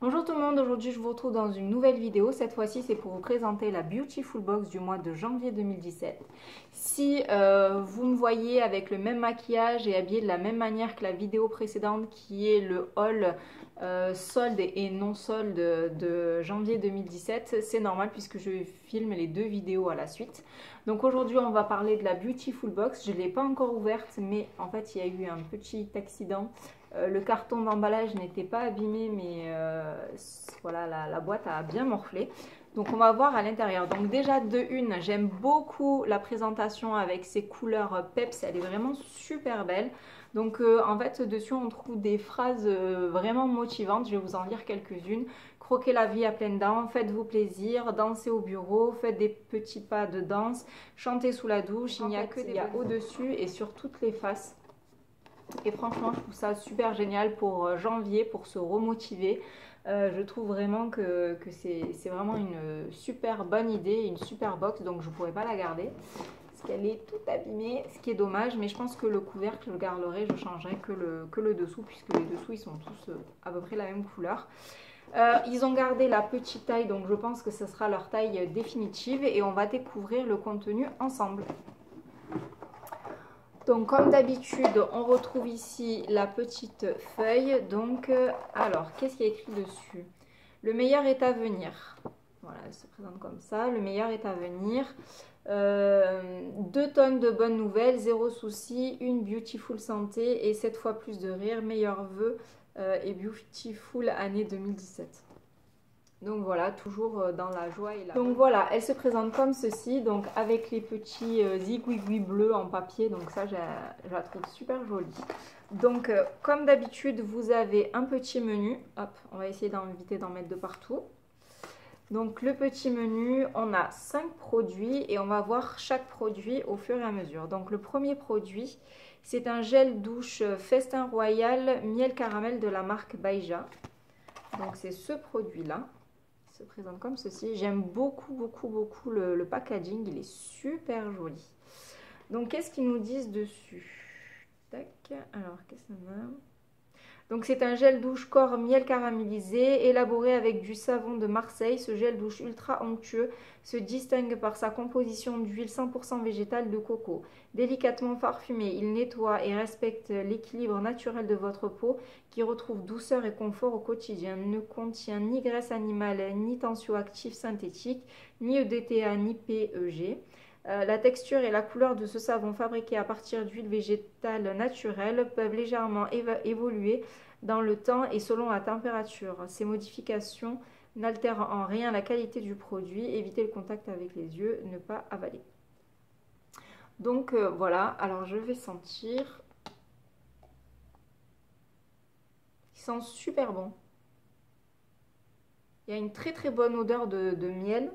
Bonjour tout le monde, aujourd'hui je vous retrouve dans une nouvelle vidéo. Cette fois-ci c'est pour vous présenter la Beautiful Box du mois de janvier 2017. Si vous me voyez avec le même maquillage et habillée de la même manière que la vidéo précédente qui est le haul solde et non solde de janvier 2017, c'est normal puisque je filme les deux vidéos à la suite. Donc aujourd'hui on va parler de la Beautiful Box. Je ne l'ai pas encore ouverte mais en fait il y a eu un petit accident. Le carton d'emballage n'était pas abîmé, mais voilà, la boîte a bien morflé. Donc on va voir à l'intérieur. Donc déjà de une, j'aime beaucoup la présentation avec ses couleurs peps, elle est vraiment super belle. Donc en fait dessus on trouve des phrases vraiment motivantes, je vais vous en lire quelques-unes. Croquez la vie à pleines dents, faites-vous plaisir, dansez au bureau, faites des petits pas de danse, chantez sous la douche, il n'y a que des au-dessus et sur toutes les faces. Et franchement, je trouve ça super génial pour janvier, pour se remotiver. Je trouve vraiment que c'est vraiment une super bonne idée, une super box, donc je ne pourrais pas la garder. Parce qu'elle est toute abîmée, ce qui est dommage, mais je pense que le couvercle, je le garderai, je changerai que le dessous, puisque les dessous, ils sont tous à peu près la même couleur. Ils ont gardé la petite taille, donc je pense que ce sera leur taille définitive, et on va découvrir le contenu ensemble. Donc comme d'habitude, on retrouve ici la petite feuille. Donc, alors, qu'est-ce qui est écrit dessus? Le meilleur est à venir. Voilà, elle se présente comme ça. Le meilleur est à venir. 2 tonnes de bonnes nouvelles, 0 soucis, une beautiful santé et 7 fois plus de rire. Meilleurs vœux et beautiful année 2017. Donc voilà, toujours dans la joie et la... Donc voilà, elle se présente comme ceci, donc avec les petits zigouigouis bleus en papier, donc ça je la trouve super jolie. Donc comme d'habitude, vous avez un petit menu, hop, on va essayer d'éviter d'en mettre de partout. Donc le petit menu, on a 5 produits et on va voir chaque produit au fur et à mesure. Donc le premier produit, c'est un gel douche Festin Royal miel caramel de la marque Baija. Donc c'est ce produit-là. Se présente comme ceci. J'aime beaucoup le packaging, il est super joli. Donc qu'est-ce qu'ils nous disent dessus? Tac, alors qu'est-ce qu'on a? Donc c'est un gel douche corps miel caramélisé, élaboré avec du savon de Marseille. Ce gel douche ultra onctueux se distingue par sa composition d'huile 100% végétale de coco. Délicatement parfumé, il nettoie et respecte l'équilibre naturel de votre peau qui retrouve douceur et confort au quotidien. Ne contient ni graisse animale, ni tensioactifs synthétiques, ni EDTA, ni PEG. La texture et la couleur de ce savon fabriqué à partir d'huile végétale naturelle peuvent légèrement évoluer dans le temps et selon la température. Ces modifications n'altèrent en rien la qualité du produit. Évitez le contact avec les yeux, ne pas avaler. Donc voilà, alors je vais sentir. Il sent super bon. Il y a une très bonne odeur de miel.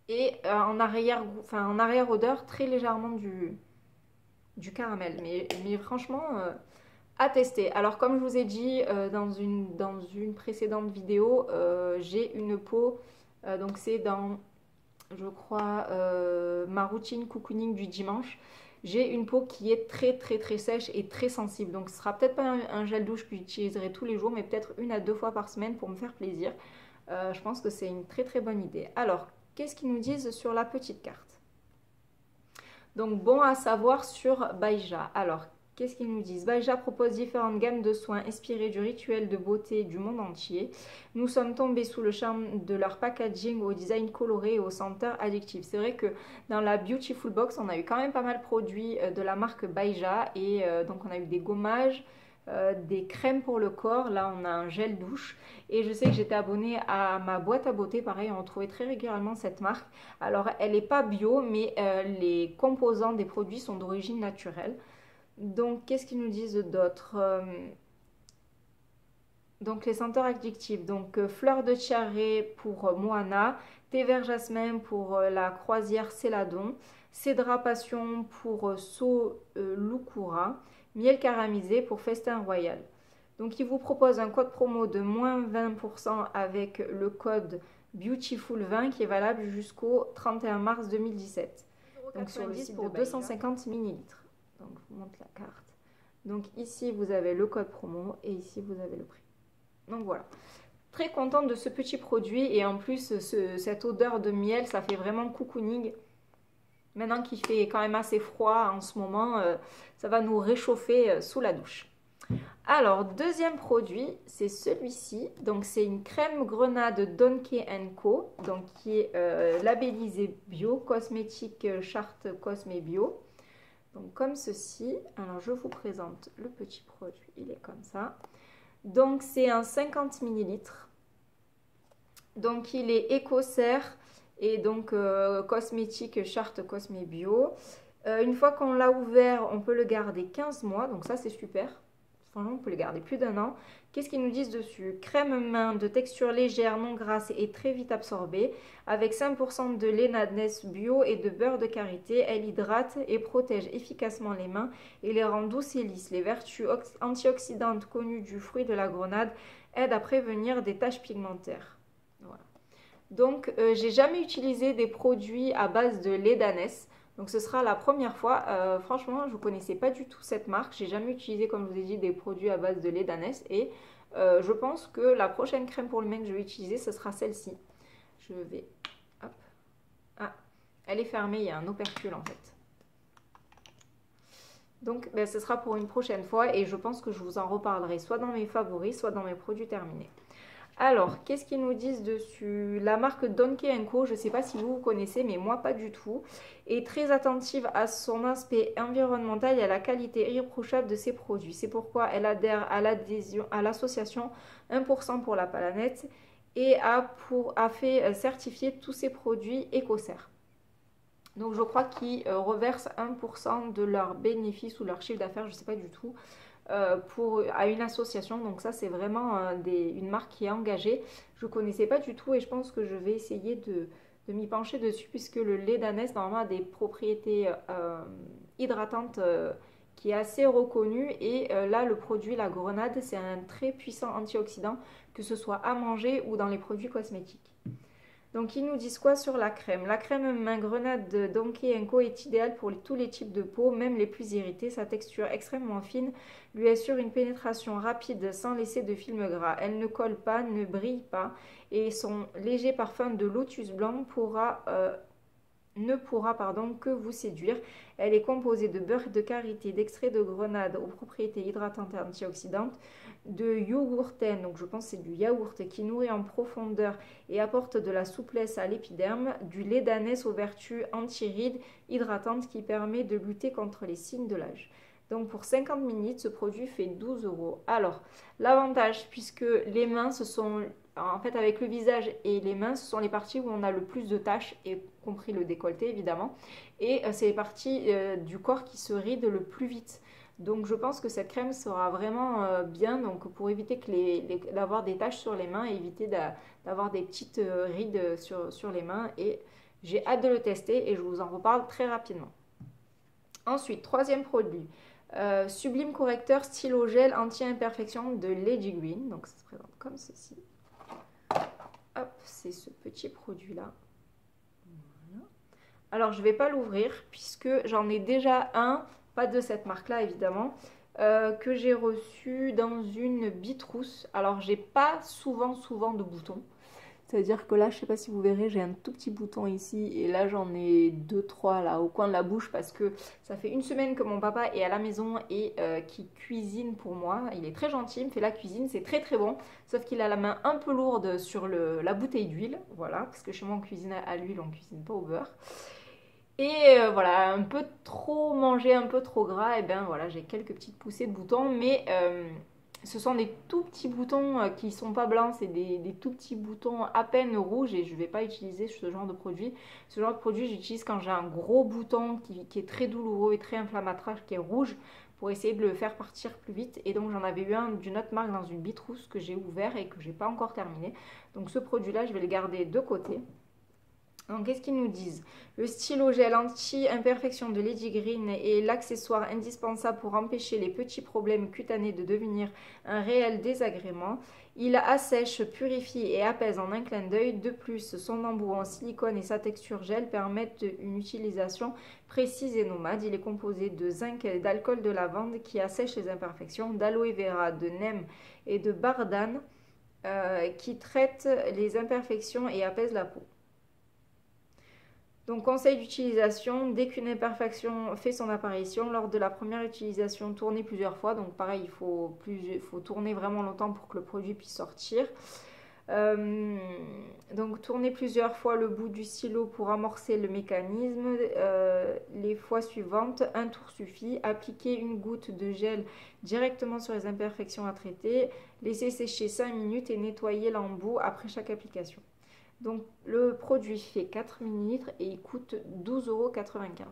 Et en arrière-odeur, très légèrement du caramel. Mais franchement, à tester. Alors comme je vous ai dit dans une précédente vidéo, j'ai une peau, donc c'est dans, je crois, ma routine cocooning du dimanche. J'ai une peau qui est très sèche et très sensible. Donc ce sera peut-être pas un gel douche que j'utiliserai tous les jours, mais peut-être 1 à 2 fois par semaine pour me faire plaisir. Je pense que c'est une très bonne idée. Alors, qu'est-ce qu'ils nous disent sur la petite carte? Donc, bon à savoir sur Baija. Alors, qu'est-ce qu'ils nous disent? Baija propose différentes gammes de soins inspirés du rituel de beauté du monde entier. Nous sommes tombés sous le charme de leur packaging au design coloré et aux senteurs addictives. C'est vrai que dans la Beautiful Box, on a eu quand même pas mal de produits de la marque Baija. Et donc, on a eu des gommages, des crèmes pour le corps. Là, on a un gel douche. Et je sais que j'étais abonnée à ma boîte à beauté. Pareil, on trouvait très régulièrement cette marque. Alors, elle n'est pas bio, mais les composants des produits sont d'origine naturelle. Donc, qu'est-ce qu'ils nous disent d'autre? Donc, les senteurs addictives. Donc, fleur de tiare pour Moana, thé vert jasmin pour la croisière Céladon, cédra passion pour So Lukura, miel caramélisé pour Festin Royal. Donc, il vous propose un code promo de moins 20% avec le code Beautiful20 qui est valable jusqu'au 31 mars 2017. Donc, sur le site pour 250 ml. Donc, je vous montre la carte. Donc, ici, vous avez le code promo et ici, vous avez le prix. Donc voilà. Très contente de ce petit produit et en plus cette odeur de miel, ça fait vraiment cocooning. Maintenant qu'il fait quand même assez froid en ce moment, ça va nous réchauffer sous la douche. Alors, deuxième produit, c'est celui-ci. Donc, c'est une crème grenade Donkey Co. Donc, qui est labellisée bio, cosmétique charte Cosme Bio. Donc, comme ceci. Alors, je vous présente le petit produit. Il est comme ça. Donc, c'est un 50 ml. Donc, il est écossaire et donc cosmétique charte Cosme Bio. Une fois qu'on l'a ouvert, on peut le garder 15 mois. Donc, ça, c'est super. On peut le garder plus d'1 an. Qu'est-ce qu'ils nous disent dessus? Crème main de texture légère, non grasse et très vite absorbée. Avec 5% de lait Nadnes bio et de beurre de karité, elle hydrate et protège efficacement les mains et les rend douces et lisses. Les vertus antioxydantes connues du fruit de la grenade aident à prévenir des taches pigmentaires. Voilà. Donc, j'ai jamais utilisé des produits à base de lait d'ânesse. Donc ce sera la première fois. Franchement, je ne connaissais pas du tout cette marque. J'ai jamais utilisé, comme je vous ai dit, des produits à base de lait d'ânesse. Et je pense que la prochaine crème pour le main que je vais utiliser, ce sera celle-ci. Je vais... Hop. Ah, elle est fermée, il y a un opercule en fait. Donc ben, ce sera pour une prochaine fois et je pense que je vous en reparlerai soit dans mes favoris, soit dans mes produits terminés. Alors, qu'est-ce qu'ils nous disent dessus? La marque Donkey Co, je ne sais pas si vous connaissez, mais moi pas du tout, est très attentive à son aspect environnemental et à la qualité irréprochable de ses produits. C'est pourquoi elle adhère à l'association 1% pour la planète et a fait certifier tous ses produits écossaires. Donc je crois qu'ils reversent 1% de leurs bénéfices ou leur chiffre d'affaires, je ne sais pas du tout. À une association, donc ça c'est vraiment une marque qui est engagée. Je ne connaissais pas du tout et je pense que je vais essayer de m'y pencher dessus puisque le lait d'ânesse normalement a des propriétés hydratantes qui est assez reconnu et là le produit la grenade c'est un très puissant antioxydant que ce soit à manger ou dans les produits cosmétiques. Donc ils nous disent quoi sur la crème? La crème main grenade de Donkey Co est idéale pour tous les types de peau, même les plus irritées. Sa texture extrêmement fine lui assure une pénétration rapide sans laisser de film gras. Elle ne colle pas, ne brille pas et son léger parfum de lotus blanc ne pourra que vous séduire. Elle est composée de beurre de karité, d'extrait de grenade aux propriétés hydratantes et antioxydantes, de yogourten, donc je pense que c'est du yaourt qui nourrit en profondeur et apporte de la souplesse à l'épiderme, du lait d'ânesse aux vertus anti-rides hydratantes qui permet de lutter contre les signes de l'âge. Donc pour 50 ml, ce produit fait 12 €. Alors, l'avantage, puisque les mains, ce sont, en fait avec le visage et les mains, ce sont les parties où on a le plus de taches, y compris le décolleté évidemment, et c'est les parties du corps qui se rident le plus vite. Donc je pense que cette crème sera vraiment bien donc pour éviter d'avoir des taches sur les mains et éviter d'avoir des petites rides sur les mains. Et j'ai hâte de le tester et je vous en reparle très rapidement. Ensuite, troisième produit, Sublime Correcteur Stylo Gel Anti-Imperfection de Lady Green. Donc ça se présente comme ceci. Hop, c'est ce petit produit-là. Voilà. Alors je ne vais pas l'ouvrir puisque j'en ai déjà un, pas de cette marque-là évidemment, que j'ai reçu dans une bitrousse. Alors j'ai pas souvent de boutons. C'est-à-dire que là, je ne sais pas si vous verrez, j'ai un tout petit bouton ici et là j'en ai 2-3 là au coin de la bouche parce que ça fait une semaine que mon papa est à la maison et qui cuisine pour moi. Il est très gentil, il me fait la cuisine, c'est très très bon. Sauf qu'il a la main un peu lourde sur la bouteille d'huile, voilà, parce que chez moi on cuisine à l'huile, on ne cuisine pas au beurre. Et voilà, un peu trop mangé, un peu trop gras, et bien voilà, j'ai quelques petites poussées de boutons, mais ce sont des tout petits boutons qui ne sont pas blancs, c'est des tout petits boutons à peine rouges et je ne vais pas utiliser ce genre de produit. Ce genre de produit, j'utilise quand j'ai un gros bouton qui est très douloureux et très inflammatoire, qui est rouge, pour essayer de le faire partir plus vite. Et donc j'en avais eu un d'une autre marque dans une bitrousse que j'ai ouvert et que je n'ai pas encore terminé. Donc ce produit-là, je vais le garder de côté. Donc, qu'est-ce qu'ils nous disent? Le stylo gel anti-imperfection de Lady Green est l'accessoire indispensable pour empêcher les petits problèmes cutanés de devenir un réel désagrément. Il assèche, purifie et apaise en un clin d'œil. De plus, son embout en silicone et sa texture gel permettent une utilisation précise et nomade. Il est composé de zinc et d'alcool de lavande qui assèche les imperfections, d'aloe vera, de neem et de bardane qui traite les imperfections et apaise la peau. Donc conseil d'utilisation, dès qu'une imperfection fait son apparition, lors de la première utilisation, tournez plusieurs fois. Donc pareil, il faut tourner vraiment longtemps pour que le produit puisse sortir. Donc tournez plusieurs fois le bout du stylo pour amorcer le mécanisme. Les fois suivantes, un tour suffit. Appliquez une goutte de gel directement sur les imperfections à traiter. Laissez sécher 5 minutes et nettoyez l'embout après chaque application. Donc le produit fait 4 ml et il coûte 12,95 €.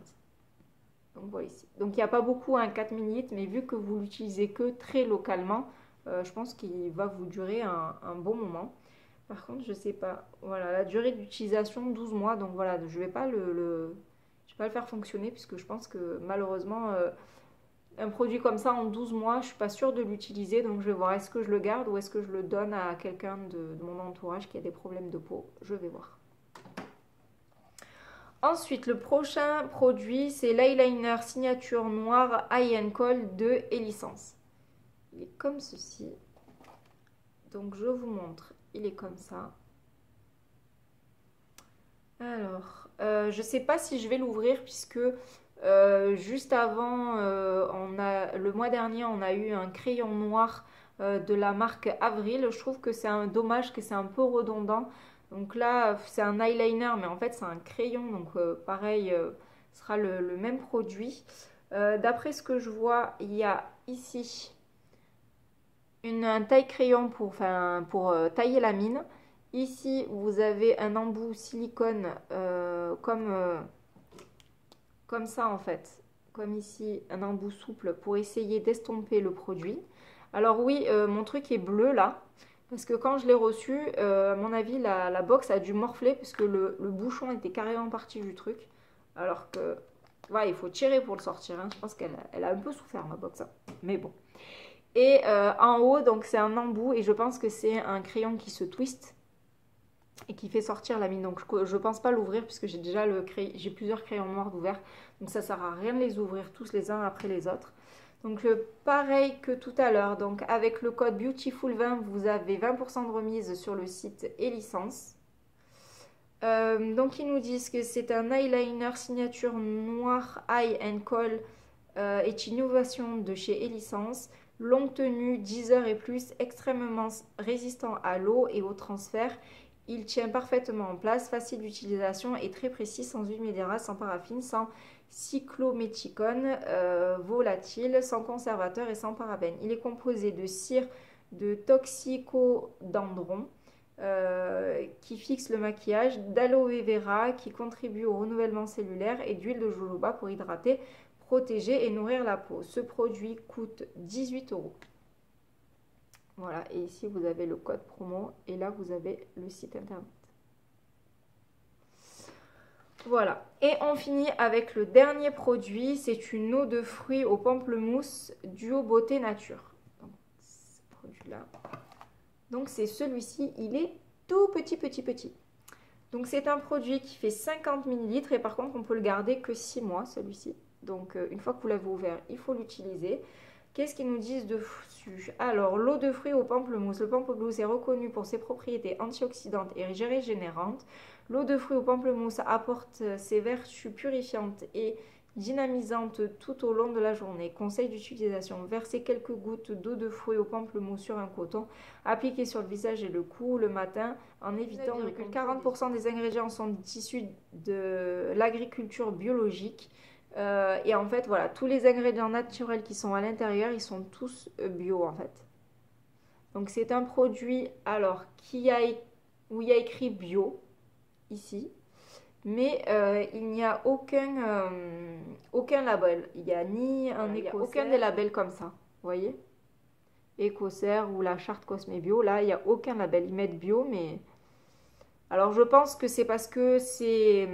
Donc voilà ici. Donc il n'y a pas beaucoup, 4 ml, mais vu que vous l'utilisez que très localement, je pense qu'il va vous durer un bon moment. Par contre, je ne sais pas. Voilà, la durée d'utilisation, 12 mois. Donc voilà, je ne vais pas le faire fonctionner puisque je pense que malheureusement, un produit comme ça en 12 mois, je ne suis pas sûre de l'utiliser. Donc je vais voir, est-ce que je le garde ou est-ce que je le donne à quelqu'un de mon entourage qui a des problèmes de peau. Je vais voir. Ensuite, le prochain produit, c'est l'eyeliner signature noir High & Kohl de Elisance. Il est comme ceci. Donc je vous montre. Il est comme ça. Alors, je ne sais pas si je vais l'ouvrir puisque juste avant, le mois dernier, on a eu un crayon noir de la marque Avril. Je trouve que c'est dommage que c'est un peu redondant. Donc là, c'est un eyeliner, mais en fait, c'est un crayon. Donc pareil, ce sera le même produit. D'après ce que je vois, il y a ici un taille-crayon pour tailler la mine. Ici, vous avez un embout silicone comme ça en fait. Comme ici, un embout souple pour essayer d'estomper le produit. Alors oui, mon truc est bleu là. Parce que quand je l'ai reçu, à mon avis, la box a dû morfler puisque le bouchon était carrément parti du truc. Alors que, ouais, il faut tirer pour le sortir. Hein. Je pense qu'elle a un peu souffert ma box. Hein. Mais bon. Et en haut, donc c'est un embout et je pense que c'est un crayon qui se twiste et qui fait sortir la mine. Donc je pense pas l'ouvrir puisque j'ai déjà j'ai plusieurs crayons noirs d'ouvert. Donc ça sert à rien de les ouvrir tous les uns après les autres. Donc pareil que tout à l'heure, donc avec le code Beautiful20, vous avez 20% de remise sur le site et licence. Donc ils nous disent que c'est un eyeliner signature noir High & Kohl est une innovation de chez Elicence. Longue tenue, 10 heures et plus, extrêmement résistant à l'eau et au transfert. Il tient parfaitement en place, facile d'utilisation et très précis, sans huile minérale, sans paraffine, sans cyclométicone volatile, sans conservateur et sans parabène. Il est composé de cire de toxicodendron qui fixe le maquillage, d'aloe vera qui contribue au renouvellement cellulaire et d'huile de jojoba pour hydrater, protéger et nourrir la peau. Ce produit coûte 18 €. Voilà, et ici vous avez le code promo et là vous avez le site internet. Voilà, et on finit avec le dernier produit, c'est une eau de fruits au pamplemousse Duo Beauté Nature. Donc, ce produit-là. Donc c'est celui-ci, il est tout petit. Donc c'est un produit qui fait 50 ml et par contre on peut le garder que 6 mois celui-ci. Donc une fois que vous l'avez ouvert, il faut l'utiliser. Qu'est-ce qu'ils nous disent dessus? Alors, l'eau de fruits au pamplemousse. Le pamplemousse est reconnu pour ses propriétés antioxydantes et régénérantes. L'eau de fruits au pamplemousse apporte ses vertus purifiantes et dynamisantes tout au long de la journée. Conseil d'utilisation. Versez quelques gouttes d'eau de fruits au pamplemousse sur un coton. Appliquez sur le visage et le cou le matin en évitant que 40% des ingrédients sont issus de l'agriculture biologique. Et en fait, voilà, tous les ingrédients naturels qui sont à l'intérieur, ils sont tous bio en fait. Donc c'est un produit, alors, où il y a écrit bio, ici, mais il n'y a aucun label. Il n'y a ni un aucun des labels comme ça, vous voyez, Écossaire ou la charte Cosmé Bio, là, il n'y a aucun label. Ils mettent bio, mais... Alors je pense que c'est parce que c'est...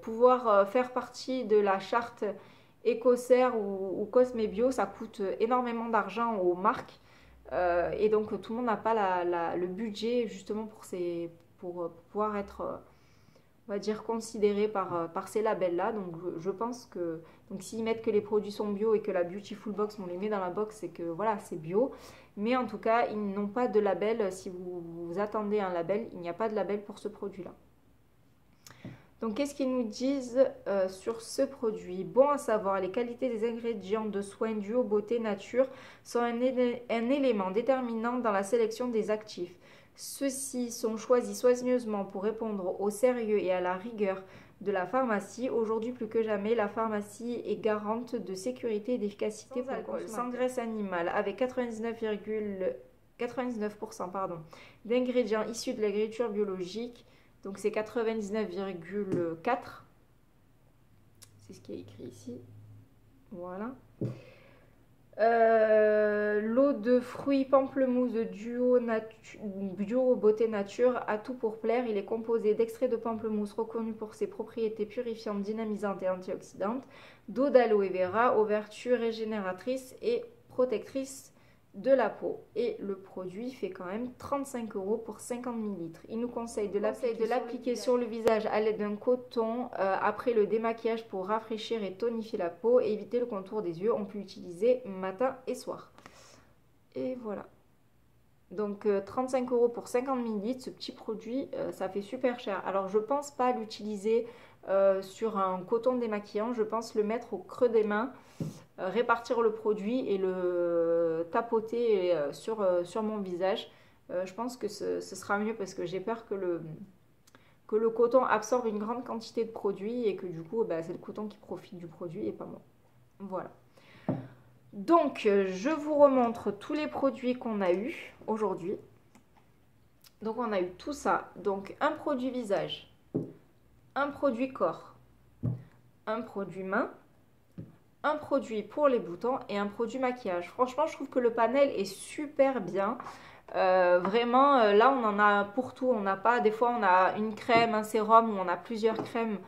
pouvoir faire partie de la charte Écossaire ou Cosmé Bio, ça coûte énormément d'argent aux marques et donc tout le monde n'a pas le budget justement pour pouvoir être on va dire, considéré par ces labels-là. Donc je pense que s'ils mettent que les produits sont bio et que la Beautiful Box, on les met dans la box, c'est que voilà, c'est bio. Mais en tout cas, ils n'ont pas de label. Si vous attendez un label, il n'y a pas de label pour ce produit-là. Donc qu'est-ce qu'ils nous disent sur ce produit? Bon à savoir, les qualités des ingrédients de soins duo beauté nature sont un élément déterminant dans la sélection des actifs. Ceux-ci sont choisis soigneusement pour répondre au sérieux et à la rigueur de la pharmacie. Aujourd'hui plus que jamais, la pharmacie est garante de sécurité et d'efficacité pour alcool, sans graisse animale, avec 99% d'ingrédients issus de l'agriculture biologique. Donc c'est 99,4. C'est ce qui est écrit ici. Voilà. L'eau de fruits pamplemousse bio beauté nature a tout pour plaire. Il est composé d'extrait de pamplemousse reconnu pour ses propriétés purifiantes, dynamisantes et antioxydantes, d'eau d'aloe vera aux vertus régénératrices et protectrices de la peau. Et le produit fait quand même 35 € pour 50 ml. Il nous conseille de l'appliquer sur le visage à l'aide d'un coton après le démaquillage pour rafraîchir et tonifier la peau et éviter le contour des yeux. On peut l'utiliser matin et soir. Et voilà. Donc 35 € pour 50 ml, ce petit produit, ça fait super cher. Alors je pense pas l'utiliser sur un coton démaquillant, je pense le mettre au creux des mains, répartir le produit et le tapoter sur mon visage. Je pense que ce sera mieux parce que j'ai peur que le coton absorbe une grande quantité de produit et que du coup c'est le coton qui profite du produit et pas moi. Voilà. Donc je vous remontre tous les produits qu'on a eu aujourd'hui. Donc on a eu tout ça. Donc un produit visage, un produit corps, un produit main, un produit pour les boutons et un produit maquillage. Franchement, je trouve que le panel est super bien. Vraiment, là, on en a pour tout. On n'a pas, des fois, on a une crème, un sérum ou on a plusieurs crèmes.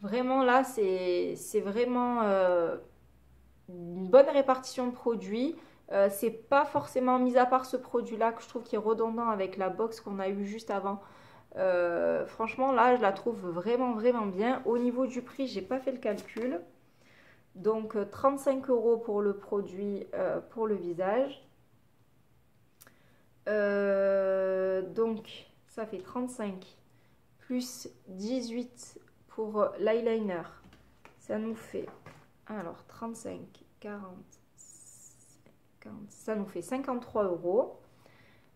Vraiment, là, c'est vraiment une bonne répartition de produits. C'est pas forcément, mis à part ce produit-là que je trouve qui est redondant avec la box qu'on a eu juste avant. Franchement, là, je la trouve vraiment, vraiment bien. Au niveau du prix, j'ai pas fait le calcul. Donc 35 € pour le produit pour le visage. Donc ça fait 35 plus 18 pour l'eyeliner. Ça nous fait, alors 35, 40, 50, ça nous fait 53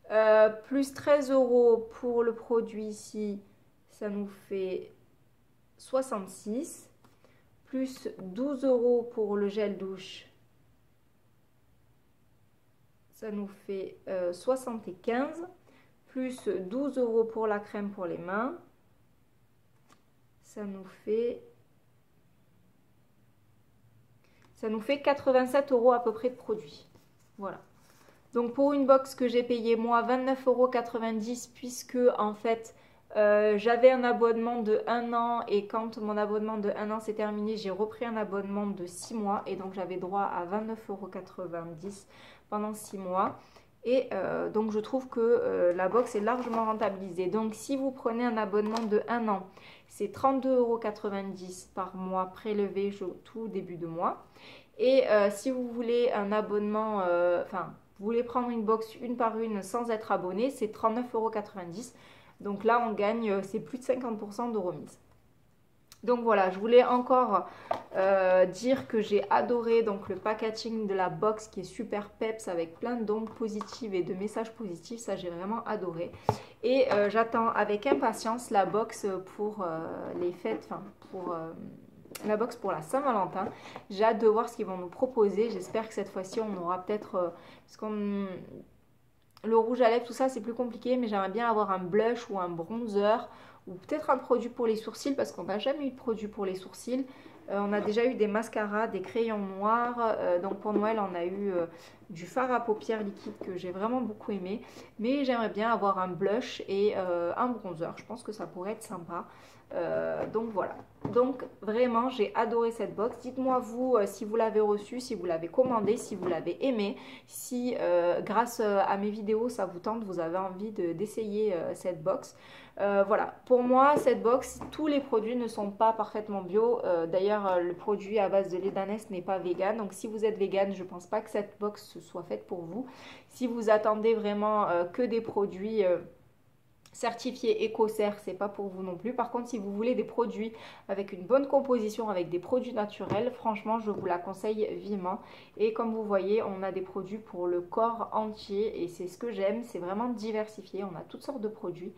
€. Plus 13 € pour le produit ici, ça nous fait 66. Plus 12 € pour le gel douche, ça nous fait 75. Plus 12 € pour la crème pour les mains, ça nous fait 87 € à peu près de produits. Voilà. Donc pour une box que j'ai payé moi 29,90 € puisque en fait j'avais un abonnement de 1 an et quand mon abonnement de 1 an s'est terminé, j'ai repris un abonnement de 6 mois et donc j'avais droit à 29,90 € pendant 6 mois. Et donc je trouve que la box est largement rentabilisée. Donc si vous prenez un abonnement de 1 an, c'est 32,90 € par mois prélevé tout début de mois. Et si vous voulez un abonnement, vous voulez prendre une box une par une sans être abonné, c'est 39,90 €. Donc là, on gagne, c'est plus de 50% de remise. Donc voilà, je voulais encore dire que j'ai adoré donc, le packaging de la box qui est super peps avec plein d'ondes positives et de messages positifs. Ça, j'ai vraiment adoré. Et j'attends avec impatience la box pour les fêtes, la box pour la Saint-Valentin. J'ai hâte de voir ce qu'ils vont nous proposer. J'espère que cette fois-ci, on aura peut-être... le rouge à lèvres, tout ça, c'est plus compliqué, mais j'aimerais bien avoir un blush ou un bronzer ou peut-être un produit pour les sourcils parce qu'on n'a jamais eu de produit pour les sourcils. On a déjà eu des mascaras, des crayons noirs. Donc pour Noël, on a eu du fard à paupières liquide que j'ai vraiment beaucoup aimé. Mais j'aimerais bien avoir un blush et un bronzer. Je pense que ça pourrait être sympa. Donc voilà. Donc vraiment, j'ai adoré cette box. Dites-moi vous si vous l'avez reçue, si vous l'avez commandée, si vous l'avez aimée, si grâce à mes vidéos ça vous tente, vous avez envie d'essayer cette box. Voilà, pour moi cette box, tous les produits ne sont pas parfaitement bio. D'ailleurs, le produit à base de lait d'ânesse n'est pas vegan. Donc si vous êtes vegan, je ne pense pas que cette box soit faite pour vous. Si vous attendez vraiment que des produits certifié EcoCert, c'est pas pour vous non plus. Par contre, si vous voulez des produits avec une bonne composition, avec des produits naturels, franchement, je vous la conseille vivement. Et comme vous voyez, on a des produits pour le corps entier et c'est ce que j'aime, c'est vraiment diversifié. On a toutes sortes de produits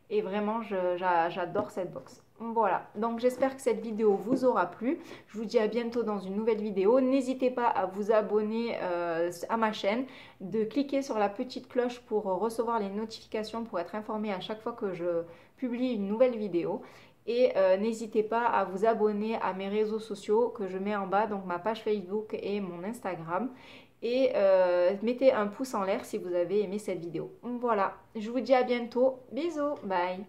et vraiment, j'adore cette box. Voilà, donc j'espère que cette vidéo vous aura plu. Je vous dis à bientôt dans une nouvelle vidéo. N'hésitez pas à vous abonner à ma chaîne, de cliquer sur la petite cloche pour recevoir les notifications, pour être informé à chaque fois que je publie une nouvelle vidéo. Et n'hésitez pas à vous abonner à mes réseaux sociaux que je mets en bas, donc ma page Facebook et mon Instagram. Et mettez un pouce en l'air si vous avez aimé cette vidéo. Voilà, je vous dis à bientôt. Bisous, bye.